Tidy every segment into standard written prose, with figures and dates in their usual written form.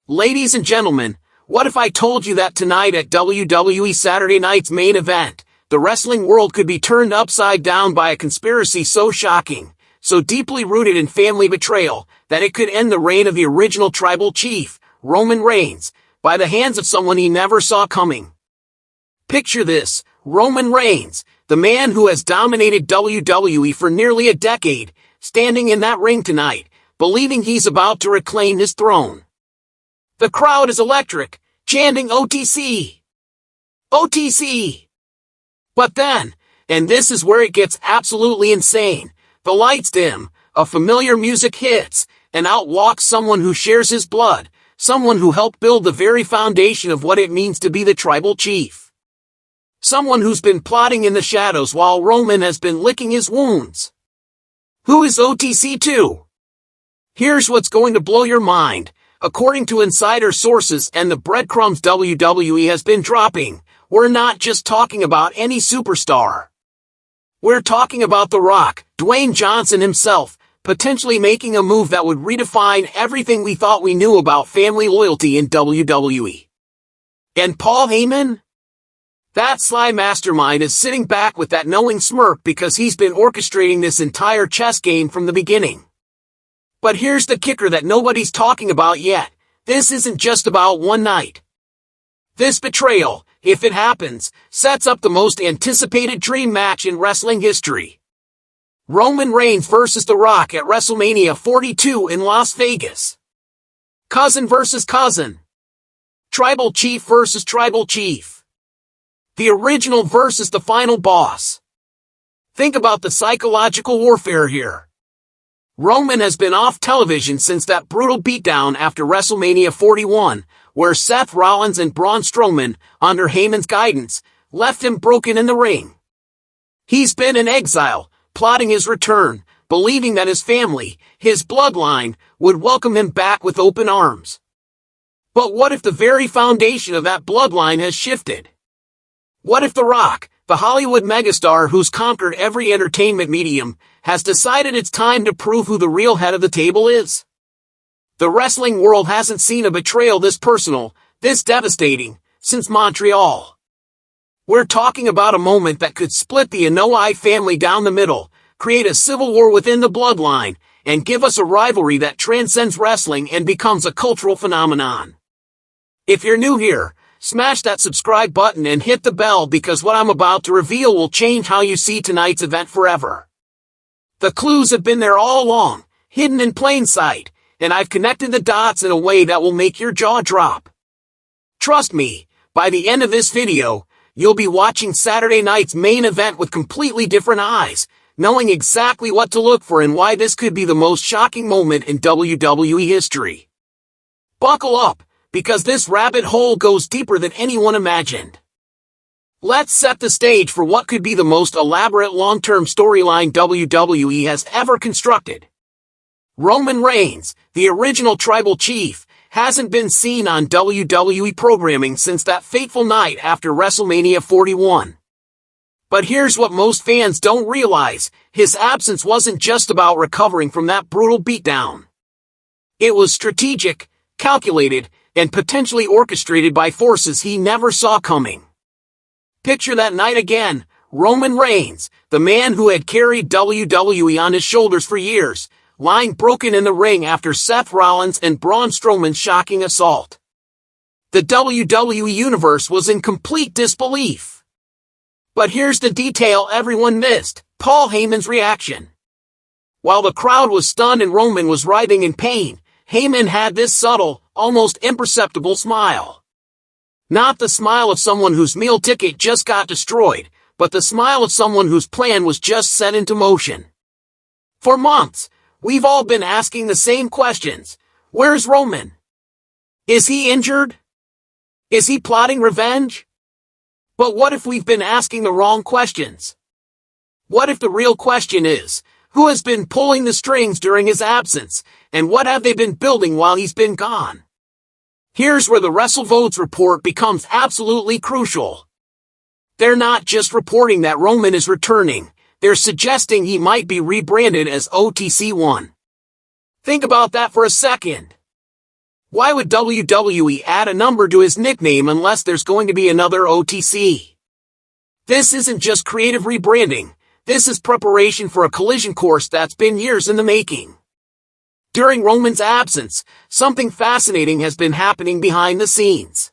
Ladies and gentlemen, what if I told you that tonight at WWE Saturday Night's main event, the wrestling world could be turned upside down by a conspiracy so shocking, so deeply rooted in family betrayal, that it could end the reign of the original tribal chief, Roman Reigns, by the hands of someone he never saw coming. Picture this, Roman Reigns, the man who has dominated WWE for nearly a decade, standing in that ring tonight, believing he's about to reclaim his throne. The crowd is electric, chanting OTC. OTC. But then, and this is where it gets absolutely insane, the lights dim, a familiar music hits, and out walks someone who shares his blood, someone who helped build the very foundation of what it means to be the tribal chief. Someone who's been plotting in the shadows while Roman has been licking his wounds. Who is OTC to? Here's what's going to blow your mind. According to insider sources and the breadcrumbs WWE has been dropping, we're not just talking about any superstar. We're talking about The Rock, Dwayne Johnson himself, potentially making a move that would redefine everything we thought we knew about family loyalty in WWE. And Paul Heyman? That sly mastermind is sitting back with that knowing smirk because he's been orchestrating this entire chess game from the beginning. But here's the kicker that nobody's talking about yet. This isn't just about one night. This betrayal, if it happens, sets up the most anticipated dream match in wrestling history. Roman Reigns versus The Rock at WrestleMania 42 in Las Vegas. Cousin versus cousin. Tribal chief versus tribal chief. The original versus the final boss. Think about the psychological warfare here. Roman has been off television since that brutal beatdown after WrestleMania 41, where Seth Rollins and Braun Strowman, under Heyman's guidance, left him broken in the ring. He's been in exile, plotting his return, believing that his family, his bloodline, would welcome him back with open arms. But what if the very foundation of that bloodline has shifted? What if The Rock, the Hollywood megastar who's conquered every entertainment medium, has decided it's time to prove who the real head of the table is? The wrestling world hasn't seen a betrayal this personal, this devastating, since Montreal. We're talking about a moment that could split the Anoa'i family down the middle, create a civil war within the bloodline, and give us a rivalry that transcends wrestling and becomes a cultural phenomenon. If you're new here, smash that subscribe button and hit the bell because what I'm about to reveal will change how you see tonight's event forever. The clues have been there all along, hidden in plain sight, and I've connected the dots in a way that will make your jaw drop. Trust me, by the end of this video, you'll be watching Saturday night's main event with completely different eyes, knowing exactly what to look for and why this could be the most shocking moment in WWE history. Buckle up, because this rabbit hole goes deeper than anyone imagined. Let's set the stage for what could be the most elaborate long-term storyline WWE has ever constructed. Roman Reigns, the original tribal chief, hasn't been seen on WWE programming since that fateful night after WrestleMania 41. But here's what most fans don't realize, his absence wasn't just about recovering from that brutal beatdown. It was strategic, calculated, and potentially orchestrated by forces he never saw coming. Picture that night again, Roman Reigns, the man who had carried WWE on his shoulders for years, lying broken in the ring after Seth Rollins and Braun Strowman's shocking assault. The WWE Universe was in complete disbelief. But here's the detail everyone missed, Paul Heyman's reaction. While the crowd was stunned and Roman was writhing in pain, Heyman had this subtle, almost imperceptible smile. Not the smile of someone whose meal ticket just got destroyed, but the smile of someone whose plan was just set into motion. For months, we've all been asking the same questions. Where's Roman? Is he injured? Is he plotting revenge? But what if we've been asking the wrong questions? What if the real question is, who has been pulling the strings during his absence, and what have they been building while he's been gone? Here's where the WrestleVotes report becomes absolutely crucial. They're not just reporting that Roman is returning, they're suggesting he might be rebranded as OTC1. Think about that for a second. Why would WWE add a number to his nickname unless there's going to be another OTC? This isn't just creative rebranding. This is preparation for a collision course that's been years in the making. During Roman's absence, something fascinating has been happening behind the scenes.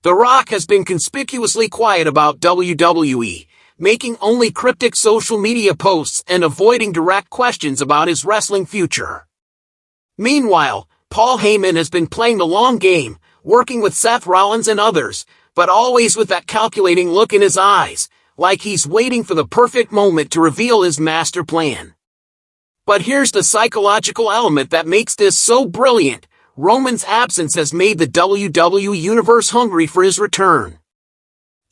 The Rock has been conspicuously quiet about WWE, making only cryptic social media posts and avoiding direct questions about his wrestling future. Meanwhile, Paul Heyman has been playing the long game, working with Seth Rollins and others, but always with that calculating look in his eyes, like he's waiting for the perfect moment to reveal his master plan. But here's the psychological element that makes this so brilliant. Roman's absence has made the WWE Universe hungry for his return.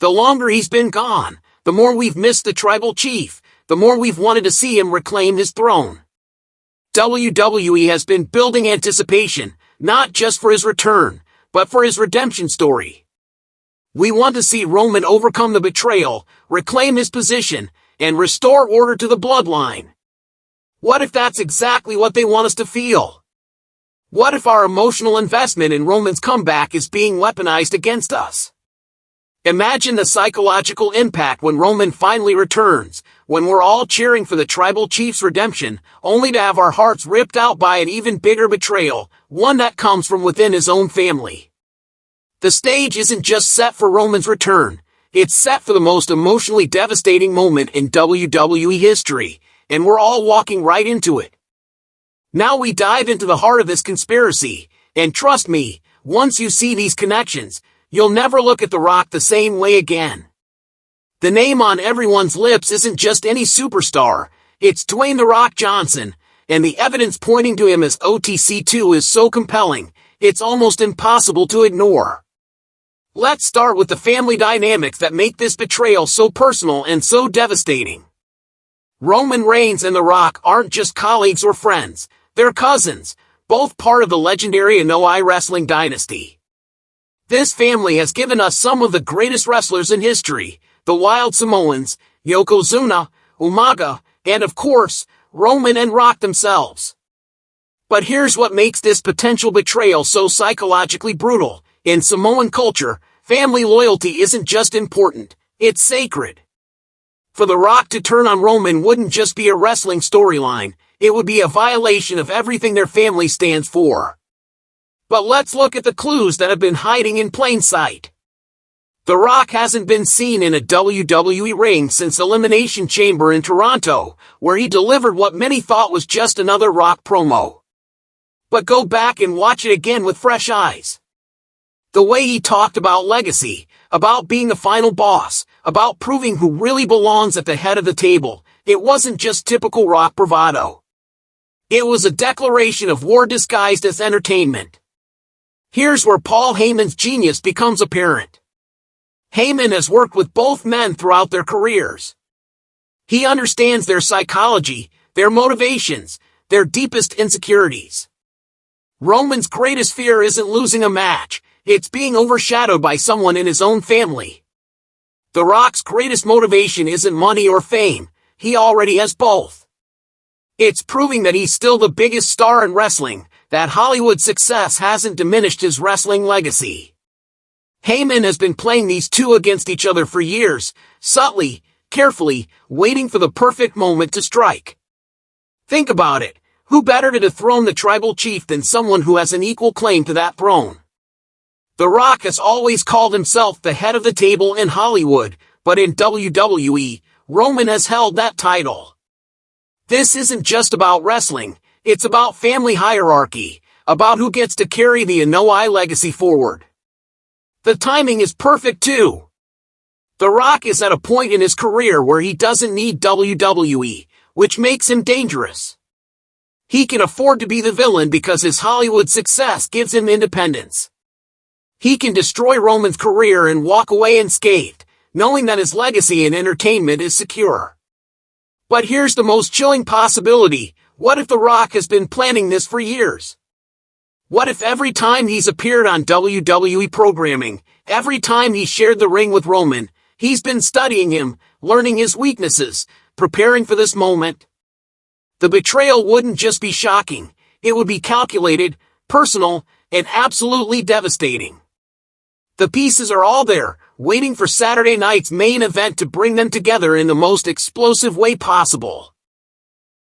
The longer he's been gone, the more we've missed the tribal chief, the more we've wanted to see him reclaim his throne. WWE has been building anticipation, not just for his return, but for his redemption story. We want to see Roman overcome the betrayal, reclaim his position, and restore order to the bloodline. What if that's exactly what they want us to feel? What if our emotional investment in Roman's comeback is being weaponized against us? Imagine the psychological impact when Roman finally returns, when we're all cheering for the tribal chief's redemption, only to have our hearts ripped out by an even bigger betrayal, one that comes from within his own family. The stage isn't just set for Roman's return, it's set for the most emotionally devastating moment in WWE history, and we're all walking right into it. Now we dive into the heart of this conspiracy, and trust me, once you see these connections, you'll never look at The Rock the same way again. The name on everyone's lips isn't just any superstar, it's Dwayne "The Rock" Johnson, and the evidence pointing to him as OTC2 is so compelling, it's almost impossible to ignore. Let's start with the family dynamics that make this betrayal so personal and so devastating. Roman Reigns and The Rock aren't just colleagues or friends, they're cousins, both part of the legendary Anoa'i wrestling dynasty. This family has given us some of the greatest wrestlers in history, the Wild Samoans, Yokozuna, Umaga, and of course, Roman and Rock themselves. But here's what makes this potential betrayal so psychologically brutal. In Samoan culture, family loyalty isn't just important, it's sacred. For The Rock to turn on Roman wouldn't just be a wrestling storyline, it would be a violation of everything their family stands for. But let's look at the clues that have been hiding in plain sight. The Rock hasn't been seen in a WWE ring since Elimination Chamber in Toronto, where he delivered what many thought was just another Rock promo. But go back and watch it again with fresh eyes. The way he talked about legacy, about being the final boss, about proving who really belongs at the head of the table, it wasn't just typical Rock bravado. It was a declaration of war disguised as entertainment. Here's where Paul Heyman's genius becomes apparent. Heyman has worked with both men throughout their careers. He understands their psychology, their motivations, their deepest insecurities. Roman's greatest fear isn't losing a match, it's being overshadowed by someone in his own family. The Rock's greatest motivation isn't money or fame, he already has both. It's proving that he's still the biggest star in wrestling, that Hollywood success hasn't diminished his wrestling legacy. Heyman has been playing these two against each other for years, subtly, carefully, waiting for the perfect moment to strike. Think about it, who better to dethrone the tribal chief than someone who has an equal claim to that throne? The Rock has always called himself the head of the table in Hollywood, but in WWE, Roman has held that title. This isn't just about wrestling, it's about family hierarchy, about who gets to carry the Anoa'i legacy forward. The timing is perfect too. The Rock is at a point in his career where he doesn't need WWE, which makes him dangerous. He can afford to be the villain because his Hollywood success gives him independence. He can destroy Roman's career and walk away unscathed, knowing that his legacy in entertainment is secure. But here's the most chilling possibility. What if The Rock has been planning this for years? What if every time he's appeared on WWE programming, every time he shared the ring with Roman, he's been studying him, learning his weaknesses, preparing for this moment? The betrayal wouldn't just be shocking, it would be calculated, personal, and absolutely devastating. The pieces are all there, waiting for Saturday night's main event to bring them together in the most explosive way possible.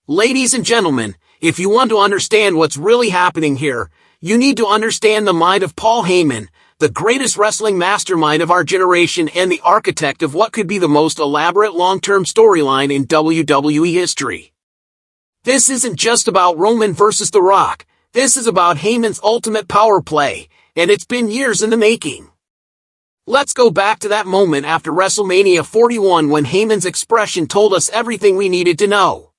Ladies and gentlemen, if you want to understand what's really happening here, you need to understand the mind of Paul Heyman, the greatest wrestling mastermind of our generation and the architect of what could be the most elaborate long-term storyline in WWE history. This isn't just about Roman versus The Rock. This is about Heyman's ultimate power play, and it's been years in the making. Let's go back to that moment after WrestleMania 41 when Heyman's expression told us everything we needed to know.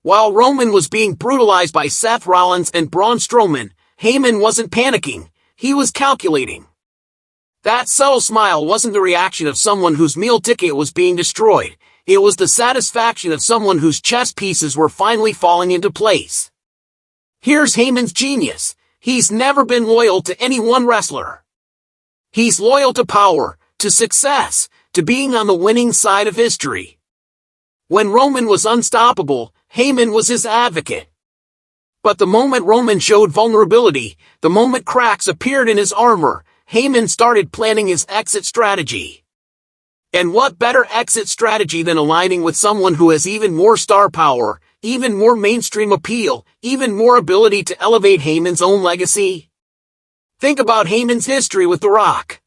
While Roman was being brutalized by Seth Rollins and Braun Strowman, Heyman wasn't panicking, he was calculating. That subtle smile wasn't the reaction of someone whose meal ticket was being destroyed, it was the satisfaction of someone whose chess pieces were finally falling into place. Here's Heyman's genius. He's never been loyal to any one wrestler. He's loyal to power, to success, to being on the winning side of history. When Roman was unstoppable, Heyman was his advocate. But the moment Roman showed vulnerability, the moment cracks appeared in his armor, Heyman started planning his exit strategy. And what better exit strategy than aligning with someone who has even more star power, even more mainstream appeal, even more ability to elevate Heyman's own legacy? Think about Heyman's history with The Rock.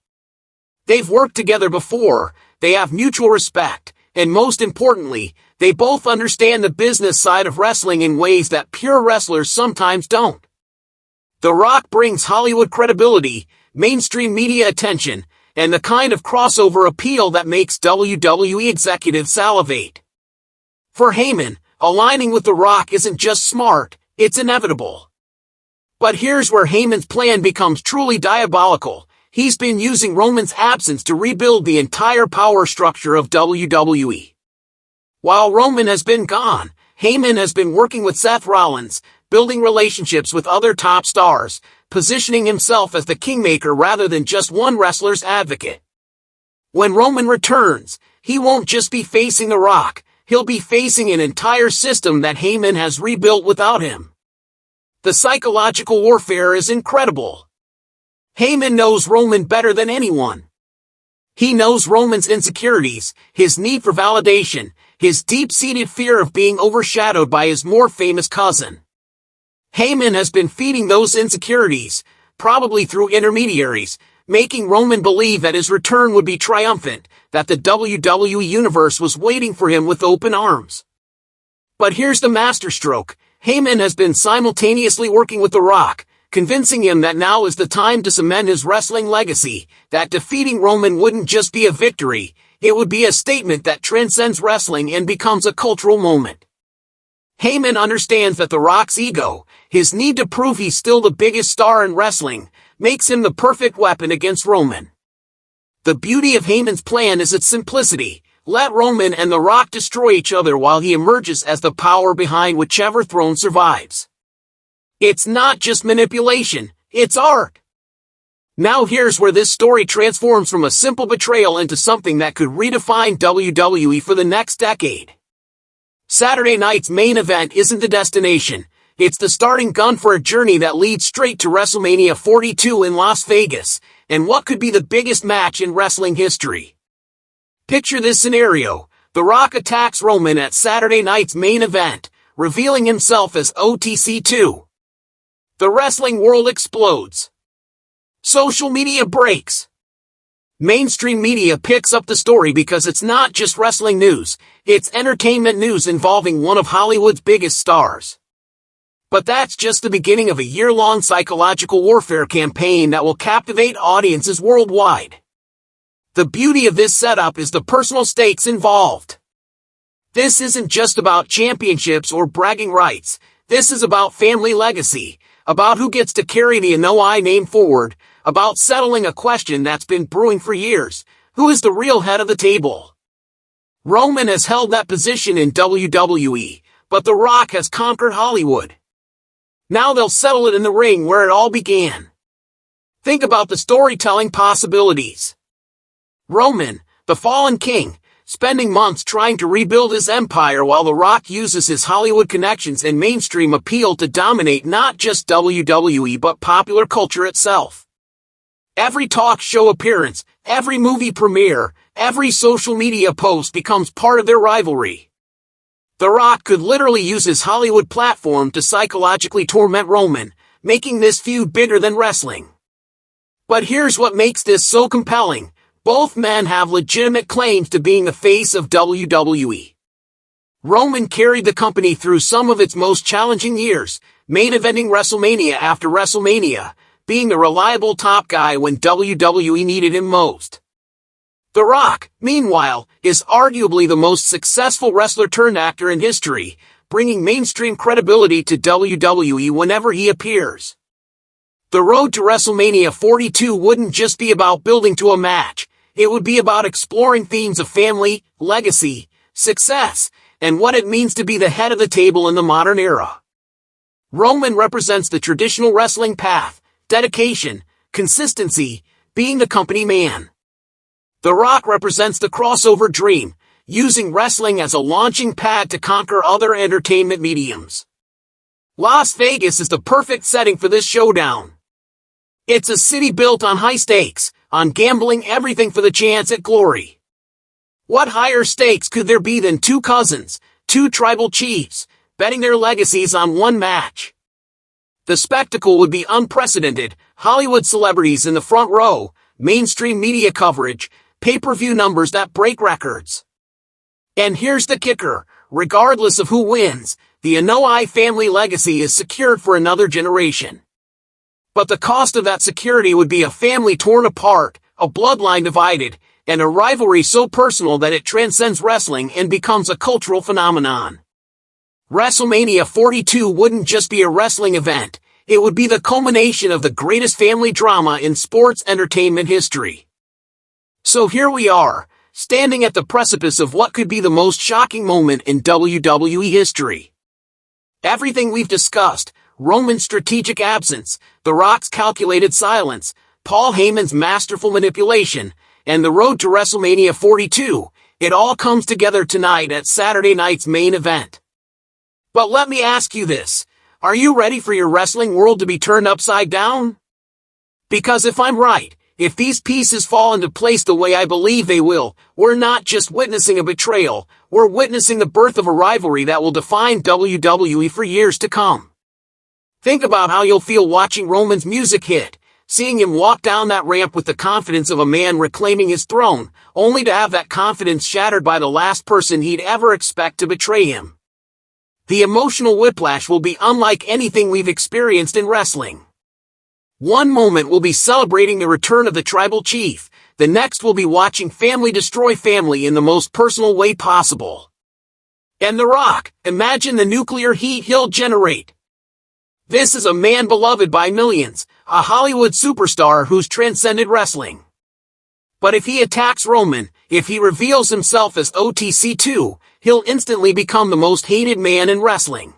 They've worked together before, they have mutual respect, and most importantly, they both understand the business side of wrestling in ways that pure wrestlers sometimes don't. The Rock brings Hollywood credibility, mainstream media attention, and the kind of crossover appeal that makes WWE executives salivate. For Heyman, aligning with The Rock isn't just smart, it's inevitable. But here's where Heyman's plan becomes truly diabolical. He's been using Roman's absence to rebuild the entire power structure of WWE. While Roman has been gone, Heyman has been working with Seth Rollins, building relationships with other top stars, positioning himself as the kingmaker rather than just one wrestler's advocate. When Roman returns, he won't just be facing The Rock, he'll be facing an entire system that Heyman has rebuilt without him. The psychological warfare is incredible. Heyman knows Roman better than anyone. He knows Roman's insecurities, his need for validation, his deep-seated fear of being overshadowed by his more famous cousin. Heyman has been feeding those insecurities, probably through intermediaries, making Roman believe that his return would be triumphant, that the WWE Universe was waiting for him with open arms. But here's the masterstroke. Heyman has been simultaneously working with The Rock, convincing him that now is the time to cement his wrestling legacy, that defeating Roman wouldn't just be a victory, it would be a statement that transcends wrestling and becomes a cultural moment. Heyman understands that The Rock's ego, his need to prove he's still the biggest star in wrestling, makes him the perfect weapon against Roman. The beauty of Heyman's plan is its simplicity. Let Roman and The Rock destroy each other while he emerges as the power behind whichever throne survives. It's not just manipulation, it's art. Now here's where this story transforms from a simple betrayal into something that could redefine WWE for the next decade. Saturday night's main event isn't the destination, it's the starting gun for a journey that leads straight to WrestleMania 42 in Las Vegas, and what could be the biggest match in wrestling history. Picture this scenario, The Rock attacks Roman at Saturday night's main event, revealing himself as OTC2. The wrestling world explodes. Social media breaks. Mainstream media picks up the story because it's not just wrestling news, it's entertainment news involving one of Hollywood's biggest stars. But that's just the beginning of a year-long psychological warfare campaign that will captivate audiences worldwide. The beauty of this setup is the personal stakes involved. This isn't just about championships or bragging rights, this is about family legacy, about who gets to carry the Anoa'i name forward, about settling a question that's been brewing for years, who is the real head of the table? Roman has held that position in WWE, but The Rock has conquered Hollywood. Now they'll settle it in the ring where it all began. Think about the storytelling possibilities. Roman, the fallen king, spending months trying to rebuild his empire while The Rock uses his Hollywood connections and mainstream appeal to dominate not just WWE but popular culture itself. Every talk show appearance, every movie premiere, every social media post becomes part of their rivalry. The Rock could literally use his Hollywood platform to psychologically torment Roman, making this feud bigger than wrestling. But here's what makes this so compelling. Both men have legitimate claims to being the face of WWE. Roman carried the company through some of its most challenging years, main eventing WrestleMania after WrestleMania, being the reliable top guy when WWE needed him most. The Rock, meanwhile, is arguably the most successful wrestler turned actor in history, bringing mainstream credibility to WWE whenever he appears. The road to WrestleMania 42 wouldn't just be about building to a match, it would be about exploring themes of family, legacy, success, and what it means to be the head of the table in the modern era. Roman represents the traditional wrestling path, dedication, consistency, being the company man. The Rock represents the crossover dream, using wrestling as a launching pad to conquer other entertainment mediums. Las Vegas is the perfect setting for this showdown. It's a city built on high stakes, on gambling everything for the chance at glory. What higher stakes could there be than two cousins, two tribal chiefs, betting their legacies on one match? The spectacle would be unprecedented, Hollywood celebrities in the front row, mainstream media coverage, pay-per-view numbers that break records. And here's the kicker, regardless of who wins, the Anoa'i family legacy is secured for another generation. But the cost of that security would be a family torn apart, a bloodline divided, and a rivalry so personal that it transcends wrestling and becomes a cultural phenomenon. WrestleMania 42 wouldn't just be a wrestling event, it would be the culmination of the greatest family drama in sports entertainment history. So here we are, standing at the precipice of what could be the most shocking moment in WWE history. Everything we've discussed, Roman's strategic absence, The Rock's calculated silence, Paul Heyman's masterful manipulation, and the road to WrestleMania 42, it all comes together tonight at Saturday night's main event. But let me ask you this, are you ready for your wrestling world to be turned upside down? Because if I'm right, if these pieces fall into place the way I believe they will, we're not just witnessing a betrayal, we're witnessing the birth of a rivalry that will define WWE for years to come. Think about how you'll feel watching Roman's music hit, seeing him walk down that ramp with the confidence of a man reclaiming his throne, only to have that confidence shattered by the last person he'd ever expect to betray him. The emotional whiplash will be unlike anything we've experienced in wrestling. One moment we'll be celebrating the return of the tribal chief, the next we'll be watching family destroy family in the most personal way possible. And The Rock, imagine the nuclear heat he'll generate. This is a man beloved by millions, a Hollywood superstar who's transcended wrestling. But if he attacks Roman, if he reveals himself as OTC2, he'll instantly become the most hated man in wrestling.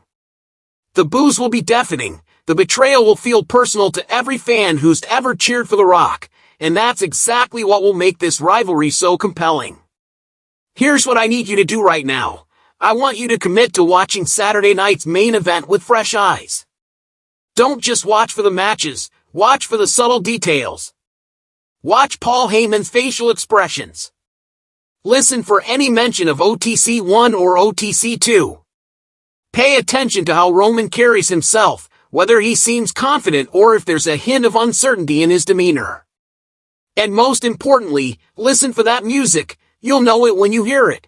The boos will be deafening, the betrayal will feel personal to every fan who's ever cheered for The Rock, and that's exactly what will make this rivalry so compelling. Here's what I need you to do right now. I want you to commit to watching Saturday night's main event with fresh eyes. Don't just watch for the matches, watch for the subtle details. Watch Paul Heyman's facial expressions. Listen for any mention of OTC1 or OTC2. Pay attention to how Roman carries himself, whether he seems confident or if there's a hint of uncertainty in his demeanor. And most importantly, listen for that music, you'll know it when you hear it.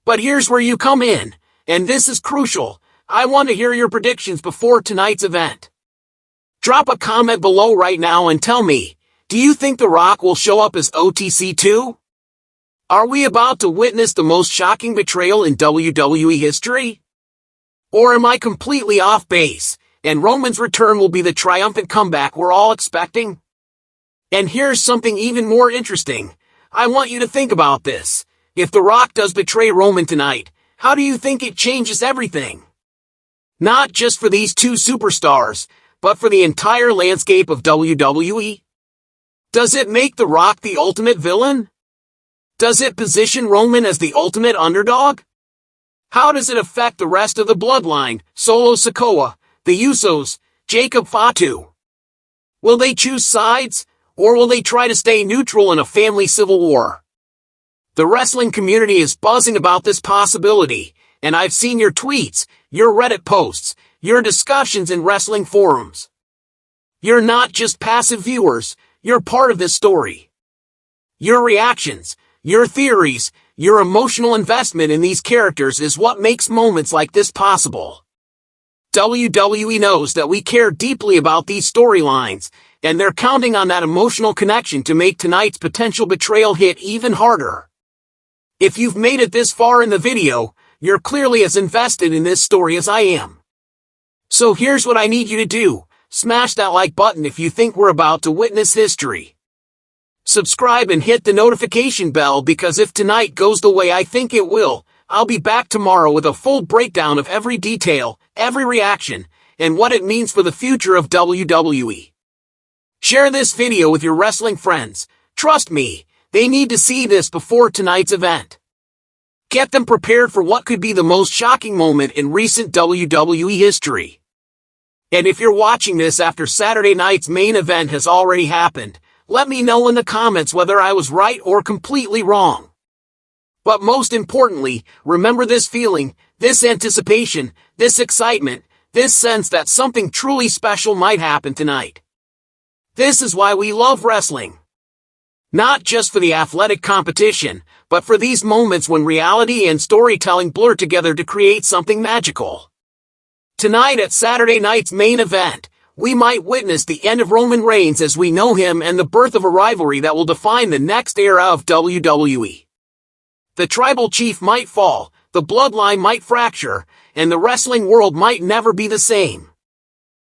But here's where you come in, and this is crucial. I want to hear your predictions before tonight's event. Drop a comment below right now and tell me, do you think The Rock will show up as OTC2? Are we about to witness the most shocking betrayal in WWE history? Or am I completely off base, and Roman's return will be the triumphant comeback we're all expecting? And here's something even more interesting. I want you to think about this. If The Rock does betray Roman tonight, how do you think it changes everything? Not just for these two superstars, but for the entire landscape of WWE? Does it make The Rock the ultimate villain? Does it position Roman as the ultimate underdog? How does it affect the rest of the bloodline, Solo Sikoa, the Usos, Jacob Fatu? Will they choose sides, or will they try to stay neutral in a family civil war? The wrestling community is buzzing about this possibility, and I've seen your tweets, your Reddit posts, your discussions in wrestling forums. You're not just passive viewers, you're part of this story. Your reactions, your theories, your emotional investment in these characters is what makes moments like this possible. WWE knows that we care deeply about these storylines, and they're counting on that emotional connection to make tonight's potential betrayal hit even harder. If you've made it this far in the video, you're clearly as invested in this story as I am. So here's what I need you to do. Smash that like button if you think we're about to witness history. Subscribe and hit the notification bell because if tonight goes the way I think it will, I'll be back tomorrow with a full breakdown of every detail, every reaction, and what it means for the future of WWE. Share this video with your wrestling friends. Trust me, they need to see this before tonight's event. Get them prepared for what could be the most shocking moment in recent WWE history. And if you're watching this after Saturday night's main event has already happened, let me know in the comments whether I was right or completely wrong. But most importantly, remember this feeling, this anticipation, this excitement, this sense that something truly special might happen tonight. This is why we love wrestling. Not just for the athletic competition, but for these moments when reality and storytelling blur together to create something magical. Tonight at Saturday night's main event, we might witness the end of Roman Reigns as we know him and the birth of a rivalry that will define the next era of WWE. The tribal chief might fall, the bloodline might fracture, and the wrestling world might never be the same.